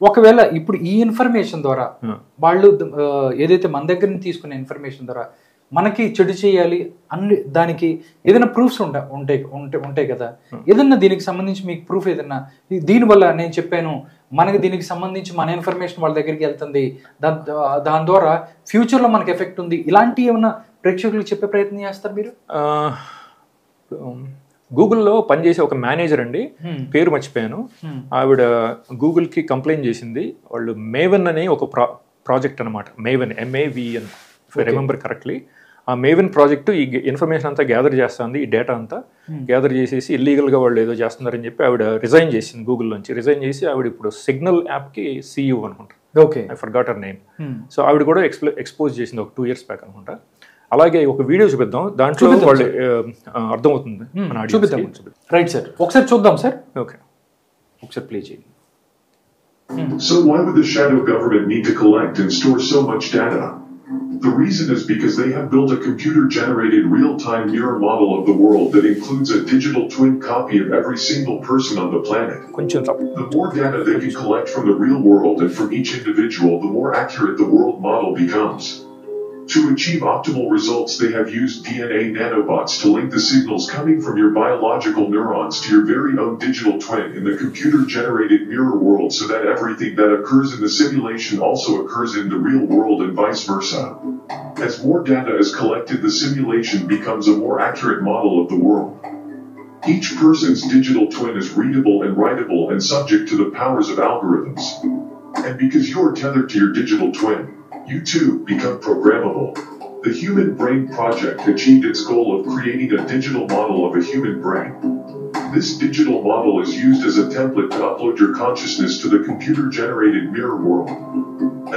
ఒకవేళ ఇప్పుడు ఈ ఇన్ఫర్మేషన్ ద్వారా వాళ్ళు ఏదైతే మన దగ్గర నుంచి తీసుకునే ఇన్ఫర్మేషన్ ద్వారా మనకి చెడు చేయాలి అన్ని దానికి ఏదైనా ప్రూఫ్స్ ఉంటాయి కదా, ఏదన్నా దీనికి సంబంధించి మీకు ప్రూఫ్ ఏదన్నా దీనివల్ల నేను చెప్పాను మనకి దీనికి సంబంధించి మన ఇన్ఫర్మేషన్ వాళ్ళ దగ్గరికి వెళ్తుంది, దాని ద్వారా ఫ్యూచర్లో మనకి ఎఫెక్ట్ ఉంది, ఇలాంటి ఏమన్నా ప్రేక్షకులకు చెప్పే ప్రయత్నం చేస్తారు మీరు? గూగుల్లో పనిచేసే ఒక మేనేజర్ అండి, పేరు మర్చిపోయాను, ఆవిడ గూగుల్కి కంప్లైంట్ చేసింది. వాళ్ళు మేవెన్ అనే ఒక ప్రాజెక్ట్ అనమాట, maven MAVEN if I remember correctly. ఆ మేవెన్ ప్రాజెక్టు ఈ ఇన్ఫర్మేషన్ అంతా గ్యాదర్ చేస్తుంది, ఈ డేటా అంతా గ్యాదర్ చేసేసి ఇల్లీగల్గా వాళ్ళు ఏదో చేస్తున్నారని చెప్పి ఆవిడ రిజైన్ చేసింది గూగుల్ నుంచి. రిజైన్ చేసి ఆవిడ ఇప్పుడు సిగ్నల్ యాప్కి CEO అనుకుంటా, okay, I forgot her name. So ఆవిడ కూడా ఎక్స్పోజ్ చేసింది ఒక 2 years బ్యాక్ అనుకుంటా. అలాగే ఒక వీడియో చూపిద్దాం, దాంట్లో వాళ్ళు అర్థమవుతుంది. చూపిద్దాం. రైట్ సార్, ఒకసారి చూద్దాం సార్. ఓకే, ఒకసారి ప్లే చేయండి. So why would the shadow government need to collect and store so much data? The reason is because they have built a computer-generated real-time mirror model of the world that includes a digital twin copy of every single person on the planet. The more data they can collect from the real world and from each individual, the more accurate the world model becomes. To achieve optimal results, they have used DNA nanobots to link the signals coming from your biological neurons to your very own digital twin in the computer-generated mirror world, so that everything that occurs in the simulation also occurs in the real world and vice versa. As more data is collected, the simulation becomes a more accurate model of the world. Each person's digital twin is readable and writable and subject to the powers of algorithms. And because you're tethered to your digital twin, you too become programmable. The Human Brain Project achieved its goal of creating a digital model of a human brain. This digital model is used as a template to upload your consciousness to the computer-generated mirror world.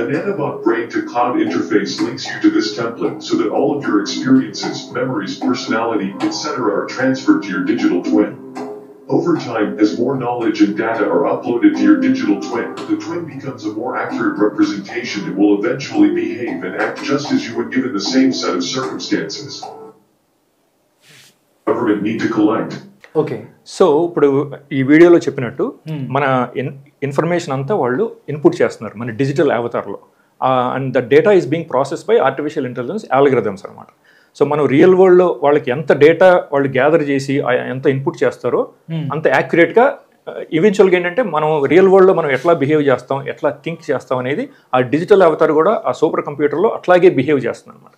A nanobot brain-to-cloud interface links you to this template so that all of your experiences, memories, personality, etc. are transferred to your digital twin. Over time, as more knowledge and data are uploaded to your digital twin, the twin becomes a more accurate representation and will eventually behave and act just as you would given the same set of circumstances. Government need to collect. Okay. So ఇప్పుడు ఈ వీడియోలో చెప్పినట్టు మన information అంతా వాళ్ళు input చేస్తున్నారు మన digital అవతార్లో, and the data is being process by artificial intelligence algorithms అనమాట. సో మనం రియల్ వరల్డ్లో వాళ్ళకి ఎంత డేటా వాళ్ళు గ్యాదర్ చేసి ఎంత ఇన్పుట్ చేస్తారో అంత యాక్యురేట్గా ఈవెన్చువల్గా ఏంటంటే మనం రియల్ వరల్డ్లో మనం ఎట్లా బిహేవ్ చేస్తాం, ఎట్లా థింక్ చేస్తాం అనేది ఆ డిజిటల్ అవతార్ కూడా ఆ సూపర్ కంప్యూటర్లో అట్లాగే బిహేవ్ చేస్తుంది అనమాట.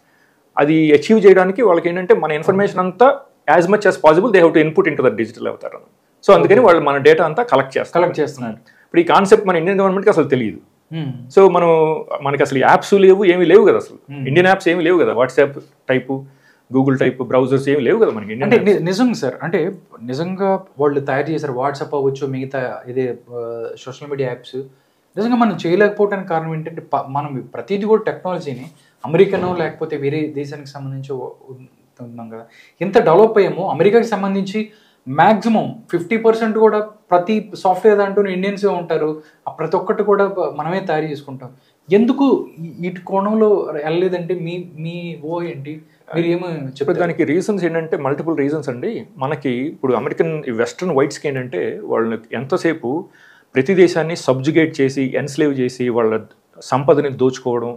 అది అచీవ్ చేయడానికి వాళ్ళకి ఏంటంటే మన ఇన్ఫర్మేషన్ అంతా as much as possible they have to input in to the digital Avatar. So అందుకని వాళ్ళు మన డేటా అంతా కలెక్ట్ చేస్తున్నారు. ఇప్పుడు ఈ కాన్సెప్ట్ మన ఇండియన్ గవర్నమెంట్కి అసలు తెలియదు. సో మనకి అసలు యాప్స్ లేవు, ఏమీ లేవు కదా, అసలు ఇండియన్ యాప్స్ ఏమీ లేవు కదా, WhatsApp type, Google type browsers ఏమి లేవు కదా మనకి. అంటే నిజంగా సార్, అంటే నిజంగా వాళ్ళు తయారు చేశారు వాట్సాప్ అవ్వచ్చు, మిగతా ఇదే సోషల్ మీడియా యాప్స్, నిజంగా మనం చేయలేకపోవడానికి కారణం ఏంటంటే మనం ప్రతిదీ కూడా టెక్నాలజీని అమెరికనో లేకపోతే వేరే దేశానికి సంబంధించి ఉన్నాం కదా, ఎంత డెవలప్ అయ్యామో అమెరికాకి సంబంధించి మ్యాక్సిమం 50% కూడా ప్రతి సాఫ్ట్వేర్ దాంట్లో ఇండియన్సే ఉంటారు, ప్రతి ఒక్కటి కూడా మనమే తయారు చేసుకుంటాం. ఎందుకు ఇటు కోణంలో వెళ్ళలేదంటే మీ ఏంటి, మీరు ఏమో చెప్పారు? దానికి రీజన్స్ ఏంటంటే మల్టిపుల్ రీజన్స్ అండి. మనకి ఇప్పుడు అమెరికన్ వెస్ట్రన్ వైట్స్కి ఏంటంటే వాళ్ళు ఎంతసేపు ప్రతి దేశాన్ని సబ్జుగేట్ చేసి ఎన్స్లేవ్ చేసి వాళ్ళ సంపదని దోచుకోవడం,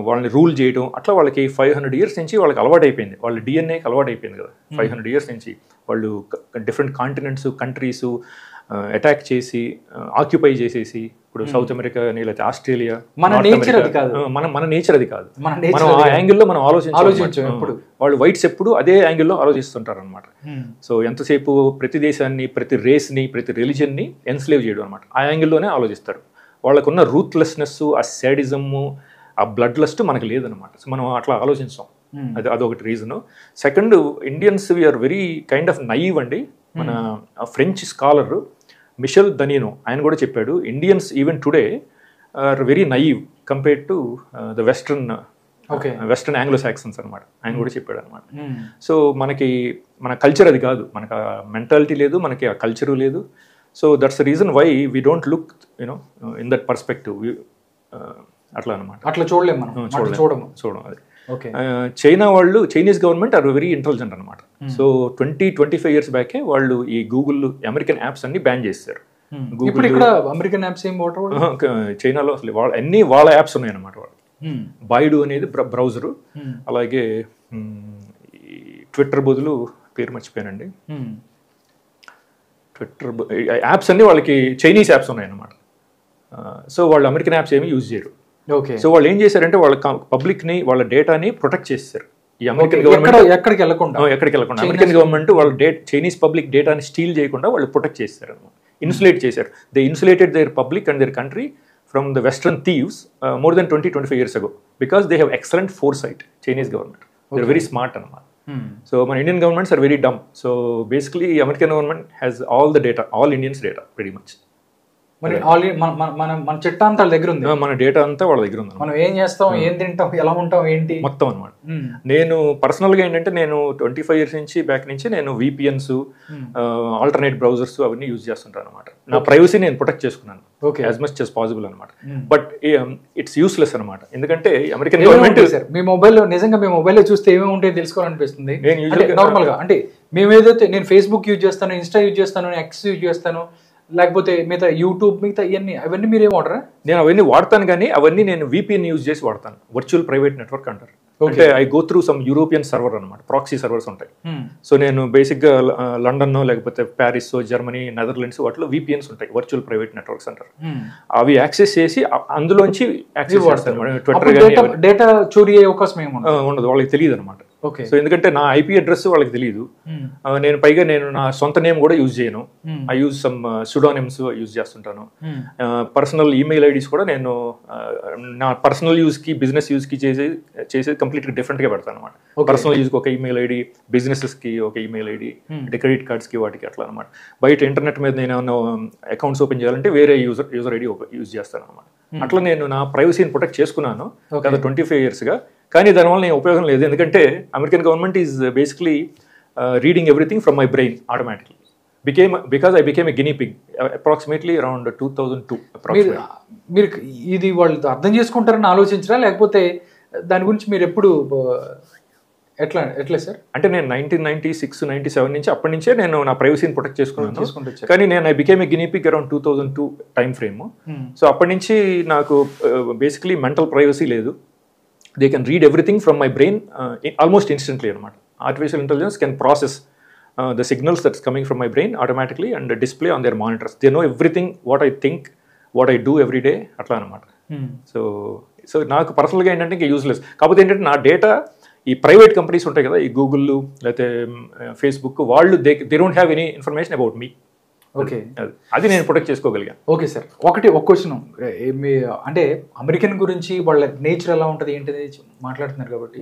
వాళ్ళని రూల్ చేయడం, అట్లా వాళ్ళకి 500 years నుంచి వాళ్ళకి అలవాటు అయిపోయింది, వాళ్ళ డిఎన్ఏకి అలవాటు అయిపోయింది కదా. 500 years నుంచి వాళ్ళు డిఫరెంట్ కాంటినెంట్స్, కంట్రీస్ అటాక్ చేసి ఆక్యుపై చేసేసి, ఇప్పుడు సౌత్ అమెరికా కానీ లేకపోతే ఆస్ట్రేలియా, మన నేచర్ అది కాదు, మన నేచర్ అది కాదు. మనం ఆ యాంగిల్లో మనం ఆలోచించాం. వాళ్ళు వైట్స్ ఎప్పుడు అదే యాంగిల్లో ఆలోచిస్తుంటారు అనమాట. సో ఎంతసేపు ప్రతి దేశాన్ని, ప్రతి రేస్ని, ప్రతి రిలీజన్ని ఎన్స్లేవ్ చేయడం అనమాట, ఆ యాంగిల్లోనే ఆలోచిస్తారు. వాళ్ళకున్న రూత్లెస్నెస్, ఆ శాడిజము, ఆ బ్లడ్ లస్ట్ మనకు లేదనమాట. సో మనం అట్లా ఆలోచించాం, అదొకటి reason. Second, Indians we are very kind of naive అండి. మన ఫ్రెంచ్ స్కాలర్ మిషెల్ దనీనో ఆయన కూడా చెప్పాడు, Indians even today are very naive compared to the western Anglo Saxons అనమాట. ఆయన కూడా చెప్పాడు అనమాట. సో మన కల్చర్ అది కాదు, మనకు ఆ మెంటాలిటీ లేదు, మనకి ఆ కల్చరు లేదు. So that's the reason why we don't look in that perspective. అట్లా అనమాట, అట్లా చూడలేము మనం, చూడడం అది. చైనా వాళ్ళు, Chinese government are very intelligent అనమాట. సో 20-25 years బ్యాకే వాళ్ళు ఈ గూగుల్ అమెరికన్ యాప్స్ అన్ని బ్యాన్ చేశారు. ఇప్పుడు ఇక్కడ అమెరికన్ యాప్స్ ఏం చైనాలో అసలు వాళ్ళ యాప్స్ ఉన్నాయి అన్నమాట. వాళ్ళు బైడు అనేది బ్రౌజరు, అలాగే ట్విట్టర్ బదులు పేరు మర్చిపోయానండి, ట్విట్టర్ యాప్స్ అన్ని వాళ్ళకి చైనీస్ యాప్స్ ఉన్నాయన్నమాట. సో వాళ్ళు అమెరికన్ యాప్స్ ఏమి యూజ్ చేయరు. సో వాళ్ళు ఏం చేశారంటే వాళ్ళ పబ్లిక్ని వాళ్ళ డేటాని ప్రొటెక్ట్ చేశారు. ఈ అమెరికన్ గవర్నమెంట్ ఎక్కడికి వెళ్ళకుండా అమెరికన్ గవర్నమెంట్ వాళ్ళ చైనీస్ పబ్లిక్ డేటాని స్టీల్ చేయకుండా వాళ్ళు ప్రొటెక్ట్ చేశారు అనమాట, ఇన్సులేట్ చేశారు. They insulated their public and their country from the western thieves more than 20-25 years ago because they have excellent foresight. Chinese government, they're very smart అనమాట. So మన Indian governments are very dumb. So basically American government has all the data, all Indians data pretty much. మరి మన చిట్టా అంతా వాళ్ళ దగ్గర ఉంది, మన డేటా అంతా వాళ్ళ దగ్గర ఉంది. మనం ఏం చేస్తాం, ఏం తింటాం, ఎలా ఉంటాం, ఏంటి మొత్తం అనమాట. నేను పర్సనల్గా ఏంటంటే నేను 25 years నుంచి బ్యాక్ నుంచి నేను VPNs, ఆల్టర్నేట్ బ్రౌజర్స్ అవన్నీ యూజ్ చేస్తుంటాను అనమాట. నా ప్రైవసీ నేను ప్రొటెక్ట్ చేసుకున్నాను యాజ్ మచ్ యాజ్ పాసిబుల్ అనమాట. బట్ ఇట్స్ యూస్లెస్ అనమాట, ఎందుకంటే అమెరికన్ గవర్నమెంట్ మీ మొబైల్లో నిజంగా మీ మొబైల్లో చూస్తే ఏమేమి ఉంటాయో తెలుసుకోవాలనిపిస్తుంది. నార్మల్గా అంటే మేము ఏదైతే నేను ఫేస్బుక్ యూజ్ చేస్తాను, ఇన్స్టా యూజ్ చేస్తాను, ఎక్స్ యూజ్ చేస్తాను, లేకపోతే మిగతా యూట్యూబ్ మిగతా అవన్నీ మీరు ఏం వాడరా? నేను అవన్నీ వాడతాను, కానీ అవన్నీ నేను VPN యూజ్ చేసి వాడతాను, వర్చువల్ ప్రైవేట్ నెట్వర్క్ అంటారు. అంటే I go through some European server అనమాట, ప్రాక్సీ సర్వర్స్ ఉంటాయి. సో నేను బేసిక్గా లండన్ లేకపోతే ప్యారిస్, జర్మనీ, నెదర్లాండ్స్ వాటిలో VPNs ఉంటాయి, వర్చువల్ ప్రైవేట్ నెట్వర్క్స్ అంటారు. అవి యాక్సెస్ చేసి అందులోంచి యాక్సెస్ చేస్తాను. ట్విట్టర్ డేటా చోరీ అయ్యే అవకాశం ఏమి ఉండదు, వాళ్ళకి తెలియదు అనమాట. సో ఎందుకంటే నా IP అడ్రస్ వాళ్ళకి తెలియదు. నేను పైగా నేను నా సొంత నేమ్ కూడా యూజ్ చేయను, ఐ యూజ్ సమ్ సుడోనిమ్స్ యూజ్ చేస్తుంటాను. పర్సనల్ ఈమెయిల్ ఐడీస్ కూడా నేను నా పర్సనల్ యూజ్కి బిజినెస్ యూజ్కి చేసేది కంప్లీట్గా డిఫరెంట్గా పెడతాను అనమాట. పర్సనల్ యూజ్కి ఒక ఈమెయిల్ ఐడి, బిజినెసెస్కి ఒక ఈమెయిల్ ఐడి, అంటే క్రెడిట్ కార్డ్స్కి వాటికి అట్లా అనమాట. బయట ఇంటర్నెట్ మీద నేను ఏమన్నా అకౌంట్స్ ఓపెన్ చేయాలంటే వేరే యూజర్ ఐడి యూజ్ చేస్తాను అనమాట. అట్లా నేను నా ప్రైవసీని ప్రొటెక్ట్ చేసుకున్నాను గత 25 yearsగా. కానీ దానివల్ల నేను ఉపయోగం లేదు, ఎందుకంటే American government is basically reading everything from my brain automatically. Because I became a guinea pig approximately around 2002. మీరు ఇది వాళ్ళు అర్థం చేసుకుంటారని ఆలోచించరా, లేకపోతే దాని గురించి మీరు ఎప్పుడు ఎట్లా సార్? అంటే నేను 1996-97 నుంచి అప్పటి నుంచే నేను నా ప్రైవసీని ప్రొటెక్ట్ చేసుకున్నాను. కానీ నేను I became a guinea pig around 2002 time frame. So అప్పటి నుంచి నాకు బేసిక్లీ మెంటల్ ప్రైవసీ లేదు. They can read everything from my brain almost instantly అనమాట. Artificial intelligence can process the signals that's coming from my brain automatically and display on their monitors. They know everything, what I think, what I do every day అట్లా అనమాట. So నాకు పర్సనల్గా ఏంటంటే ఇంకా useless. కాకపోతే ఏంటంటే నా డేటా ఈ ప్రైవేట్ కంపెనీస్ ఉంటాయి కదా, ఈ గూగుల్ లేకపోతే ఫేస్బుక్, వాళ్ళు they don't have any information about me. Okay, అది నేను ప్రొటెక్ట్ చేసుకోగలిగాను. ఓకే సార్, ఒక క్వశ్చన్, అంటే అమెరికన్ గురించి వాళ్ళ నేచర్ ఎలా ఉంటుంది ఏంటిది మాట్లాడుతున్నారు కాబట్టి